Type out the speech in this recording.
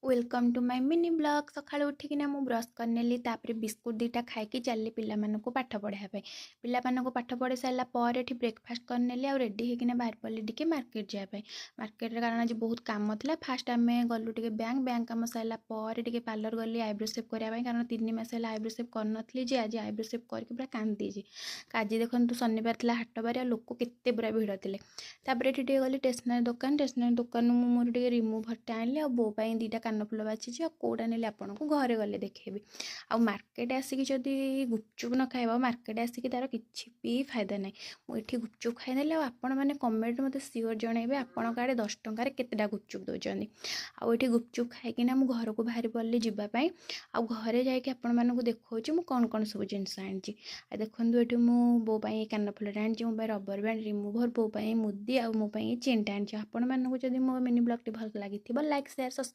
Welcome to my mini blog. सकाळୁ उठिकिना ମୁଁ ବ୍ରଶ କରିନେଲି, ତାପରେ ବିସ୍କୁଟ ଦୁଇଟା ଖାଇକି ଚାଲିଲି ପିଲାମାନଙ୍କୁ ପାଠ ପଢ଼ାଇବା ପାଇଁ। ପିଲାମାନଙ୍କୁ ପାଠ ପଢ଼େଇ ସାରିଲା ପରେ ଏଠି ବ୍ରେକଫାଷ୍ଟ କରିନେଲି ଆଉ ରେଡ଼ି ହେଇକିନା ବାହାରି ପଡ଼ିଲି ଟିକେ ମାର୍କେଟ ଯିବା ପାଇଁ। ମାର୍କେଟରେ କାରଣ ଆଜି ବହୁତ କାମ ଥିଲା। ଫାଷ୍ଟ ଆମେ ଗଲୁ ଟିକେ ବ୍ୟାଙ୍କ କାମ ସାରିଲା ପରେ ଟିକେ ପାର୍ଲର ଗଲି ଆଇବ୍ରୋ ସେପ୍ କରିବା ପାଇଁ, କାରଣ 3 ମାସ ହେଲା ଆଇବ୍ରୋ ସେପ୍ କରିନଥିଲି ଯେ ଆଜି ଆଇବ୍ରୋ ସେପ୍ କରିକି ପୁରା କାନ୍ଦିଛି। ଆଜି ଦେଖନ୍ତୁ ଶନିବାର ଥିଲା ହାଟବାରି, ଆଉ ଲୋକ କେତେ ପୁରା ଭିଡ଼ ଥିଲେ। ତାପରେ ଏଠି ଟିକେ ଗଲି ଷ୍ଟେସନାରୀ ଦୋକାନରୁ ମୁଁ ମୋର ଟିକେ ରିମୁଭରଟେ ଆଣିଲି ଆଉ ବୋଉ ପାଇଁ ଦୁଇଟା କାନଫୁଲ ବାଛିଛି ଆଉ କେଉଁଟା ନେଲି ଆପଣଙ୍କୁ ଘରେ ଗଲେ ଦେଖେଇବି। ଆଉ ମାର୍କେଟ ଆସିକି ଯଦି ଗୁପଚୁପ ନ ଖାଇବ, ମାର୍କେଟ ଆସିକି ତାର କିଛି ବି ଫାଇଦା ନାହିଁ। ମୁଁ ଏଠି ଗୁପଚୁପ ଖାଇଦେଲି ଆଉ ଆପଣମାନେ କମେଣ୍ଟରେ ମୋତେ ସିଓର ଜଣାଇବେ ଆପଣଙ୍କ ଆଡ଼େ 10 ଟଙ୍କାରେ କେତେଟା ଗୁପଚୁପ ଦେଉଛନ୍ତି। ଆଉ ଏଠି ଗୁପଚୁପ ଖାଇକିନା ମୁଁ ଘରକୁ ବାହାରି ପଡ଼ିଲି ଯିବା ପାଇଁ। ଆଉ ଘରେ ଯାଇକି ଆପଣମାନଙ୍କୁ ଦେଖାଉଛି ମୁଁ କ'ଣ ସବୁ ଜିନିଷ ଆଣିଛି। ଆଉ ଦେଖନ୍ତୁ ଏଠି ମୁଁ ବୋଉ ପାଇଁ କାନଫୁଲଟା ଆଣିଛି, ମୋ ପାଇଁ ରବର ବ୍ୟାଣ୍ଡ, ରିମୁଭର, ବୋଉ ପାଇଁ ମୁଦି ଆଉ ମୋ ପାଇଁ ଚେନ୍ଟା ଆଣିଛି। ଆପଣମାନଙ୍କୁ ଯଦି ମୋ ମିନି ବ୍ଲଗ୍ଟି ଭଲ ଲାଗିଥିବ ଲାଇକ୍ ସେୟାର ସବସ୍କ୍ରାଇବ୍